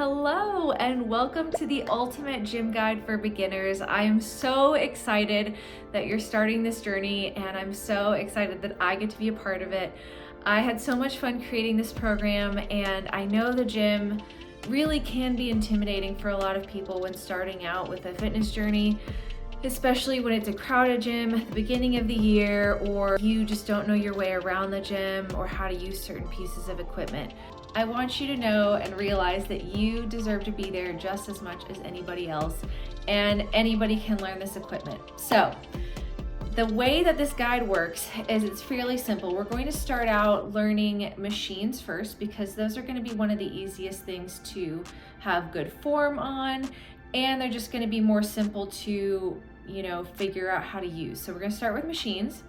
Hello and welcome to the Ultimate Gym Guide for Beginners. I am so excited that you're starting this journey, and I'm so excited that I get to be a part of it. I had so much fun creating this program, and I know the gym really can be intimidating for a lot of people when starting out with a fitness journey, especially when it's a crowded gym at the beginning of the year, or you just don't know your way around the gym or how to use certain pieces of equipment. I want you to know and realize that you deserve to be there just as much as anybody else, and anybody can learn this equipment. So the way that this guide works is it's fairly simple. We're going to start out learning machines first, because those are going to be one of the easiest things to have good form on, and they're just going to be more simple to, figure out how to use. So we're going to start with machines,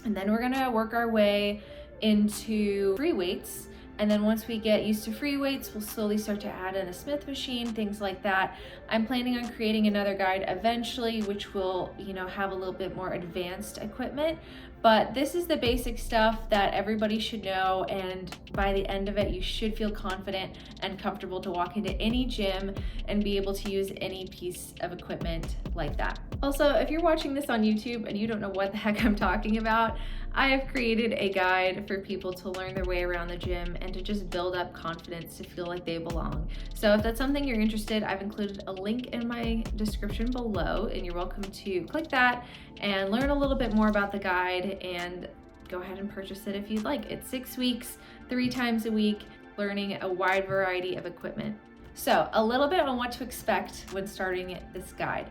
and then we're going to work our way into free weights. And then once we get used to free weights, we'll slowly start to add in a Smith machine, things like that. I'm planning on creating another guide eventually, which will, have a little bit more advanced equipment. But this is the basic stuff that everybody should know, and by the end of it, you should feel confident and comfortable to walk into any gym and be able to use any piece of equipment like that. Also, if you're watching this on YouTube and you don't know what the heck I'm talking about, I have created a guide for people to learn their way around the gym and to just build up confidence to feel like they belong. So if that's something you're interested, I've included a link in my description below, and you're welcome to click that and learn a little bit more about the guide and go ahead and purchase it if you'd like. It's 6 weeks, 3 times a week, learning a wide variety of equipment. So a little bit on what to expect when starting this guide.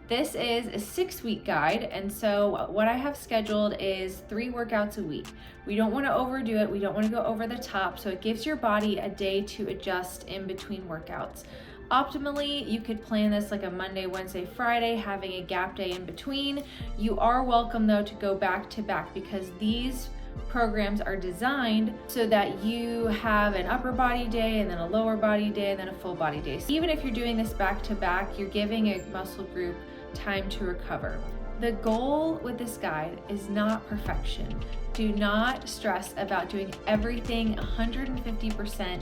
This is a 6-week guide, and so what I have scheduled is 3 workouts a week. We don't want to overdo it, we don't want to go over the top, so it gives your body a day to adjust in between workouts. Optimally, you could plan this like a Monday, Wednesday, Friday, having a gap day in between. You are welcome though to go back to back, because these programs are designed so that you have an upper body day and then a lower body day and then a full body day. So even if you're doing this back to back, you're giving a muscle group time to recover. The goal with this guide is not perfection. Do not stress about doing everything 150%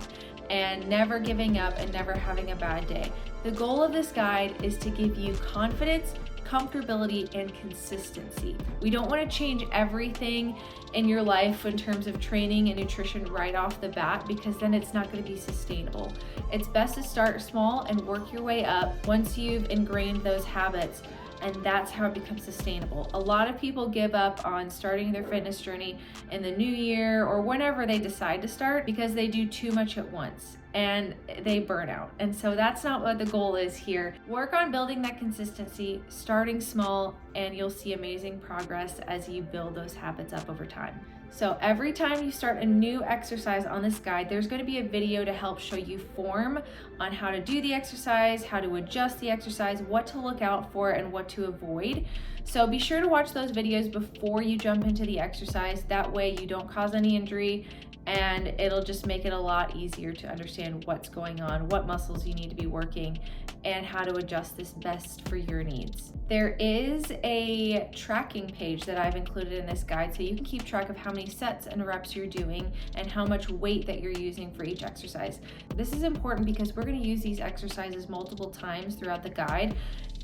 and never giving up and never having a bad day. The goal of this guide is to give you confidence, comfortability, and consistency. We don't want to change everything in your life in terms of training and nutrition right off the bat, because then it's not going to be sustainable. It's best to start small and work your way up once you've ingrained those habits, and that's how it becomes sustainable. A lot of people give up on starting their fitness journey in the new year or whenever they decide to start, because they do too much at once and they burn out. And so that's not what the goal is here. Work on building that consistency, starting small, and you'll see amazing progress as you build those habits up over time. So every time you start a new exercise on this guide, there's going to be a video to help show you form on how to do the exercise, how to adjust the exercise, what to look out for, and what to avoid. So be sure to watch those videos before you jump into the exercise. That way you don't cause any injury, and it'll just make it a lot easier to understand what's going on, what muscles you need to be working, and how to adjust this best for your needs. There is a tracking page that I've included in this guide, so you can keep track of how many sets and reps you're doing and how much weight that you're using for each exercise. This is important because we're going to use these exercises multiple times throughout the guide,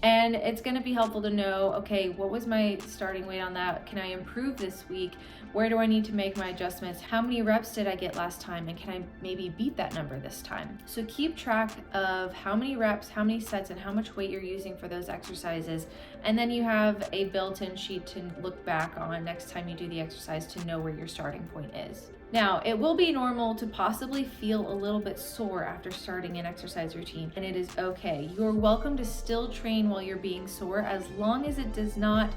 and it's going to be helpful to know, okay, what was my starting weight on that? Can I improve this week? Where do I need to make my adjustments? How many reps did I get last time? And can I maybe beat that number this time? So keep track of how many reps, how many sets, and how much weight you're using for those exercises. And then you have a built-in sheet to look back on next time you do the exercise to know where your starting point is. Now, it will be normal to possibly feel a little bit sore after starting an exercise routine, and it is okay. You're welcome to still train while you're being sore, as long as it does not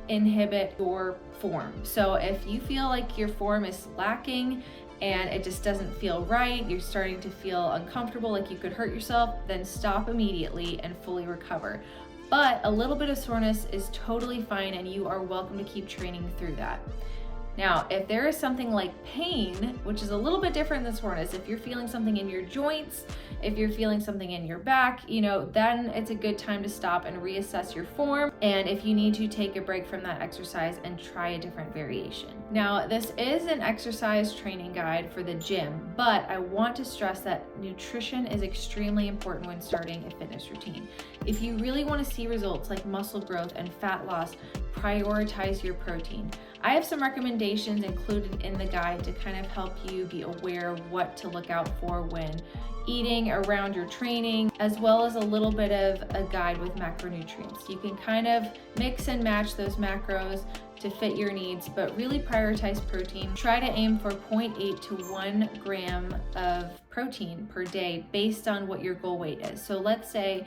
inhibit your form. So if you feel like your form is lacking and it just doesn't feel right, you're starting to feel uncomfortable, like you could hurt yourself, then stop immediately and fully recover. But a little bit of soreness is totally fine, and you are welcome to keep training through that. Now, if there is something like pain, which is a little bit different than soreness, if you're feeling something in your joints, if you're feeling something in your back, then it's a good time to stop and reassess your form. And if you need to, take a break from that exercise and try a different variation. Now, this is an exercise training guide for the gym, but I want to stress that nutrition is extremely important when starting a fitness routine. If you really want to see results like muscle growth and fat loss, prioritize your protein. I have some recommendations included in the guide to kind of help you be aware of what to look out for when eating around your training, as well as a little bit of a guide with macronutrients. You can kind of mix and match those macros to fit your needs, but really prioritize protein. Try to aim for 0.8 to 1 gram of protein per day based on what your goal weight is. So let's say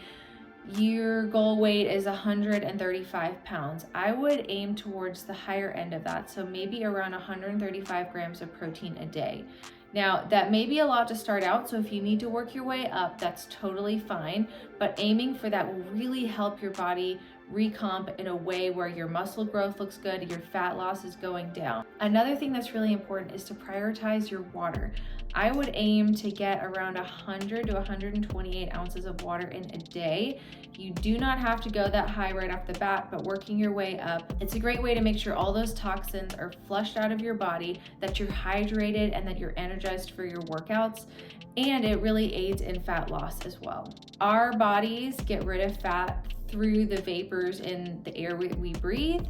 your goal weight is 135 pounds. I would aim towards the higher end of that, so maybe around 135 grams of protein a day. Now, that may be a lot to start out, so if you need to work your way up, that's totally fine, but aiming for that will really help your body recomp in a way where your muscle growth looks good, your fat loss is going down. Another thing that's really important is to prioritize your water. I would aim to get around 100 to 128 ounces of water in a day. You do not have to go that high right off the bat, but working your way up, it's a great way to make sure all those toxins are flushed out of your body, that you're hydrated, and that you're energized for your workouts. And it really aids in fat loss as well. Our bodies get rid of fat through the vapors in the air we breathe,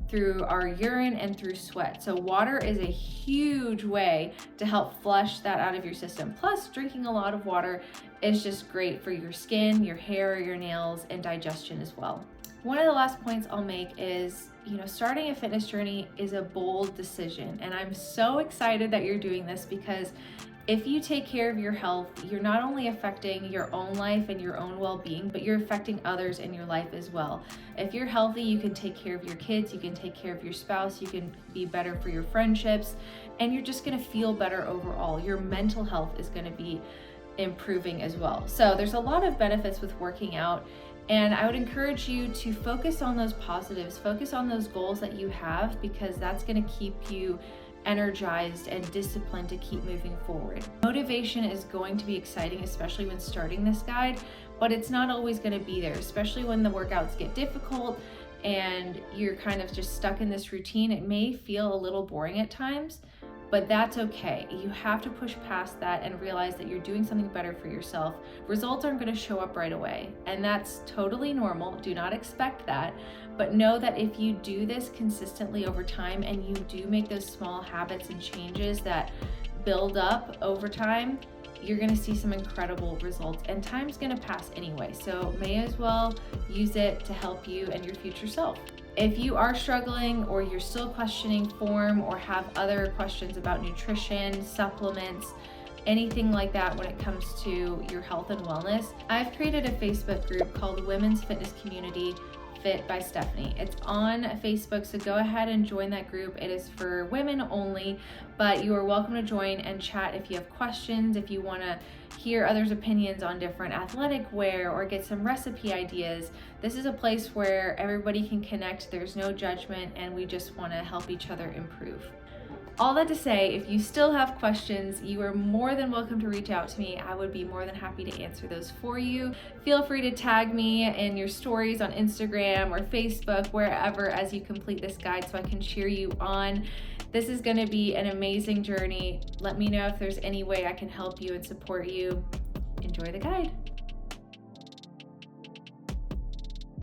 through our urine, and through sweat. So water is a huge way to help flush that out of your system. Plus, drinking a lot of water is just great for your skin, your hair, your nails, and digestion as well. One of the last points I'll make is, starting a fitness journey is a bold decision. And I'm so excited that you're doing this because if you take care of your health, you're not only affecting your own life and your own well-being, but you're affecting others in your life as well. If you're healthy, you can take care of your kids, you can take care of your spouse, you can be better for your friendships, and you're just gonna feel better overall. Your mental health is gonna be improving as well. So there's a lot of benefits with working out, and I would encourage you to focus on those positives, focus on those goals that you have, because that's gonna keep you energized and disciplined to keep moving forward. Motivation is going to be exciting, especially when starting this guide, but it's not always going to be there, especially when the workouts get difficult and you're kind of just stuck in this routine. It may feel a little boring at times, but that's okay. You have to push past that and realize that you're doing something better for yourself. Results aren't going to show up right away, and that's totally normal. Do not expect that, but know that if you do this consistently over time and you do make those small habits and changes that build up over time, you're going to see some incredible results, and time's going to pass anyway, so may as well use it to help you and your future self. If you are struggling or you're still questioning form or have other questions about nutrition, supplements, anything like that when it comes to your health and wellness, I've created a Facebook group called Women's Fitness Community Fit by Stephanie. It's on Facebook, so go ahead and join that group. It is for women only, but you are welcome to join and chat if you have questions, if you want to hear others' opinions on different athletic wear or get some recipe ideas. This is a place where everybody can connect, there's no judgment, and we just want to help each other improve. All that to say, if you still have questions, you are more than welcome to reach out to me. I would be more than happy to answer those for you. Feel free to tag me in your stories on Instagram or Facebook, wherever, as you complete this guide so I can cheer you on. This is going to be an amazing journey. Let me know if there's any way I can help you and support you. Enjoy the guide.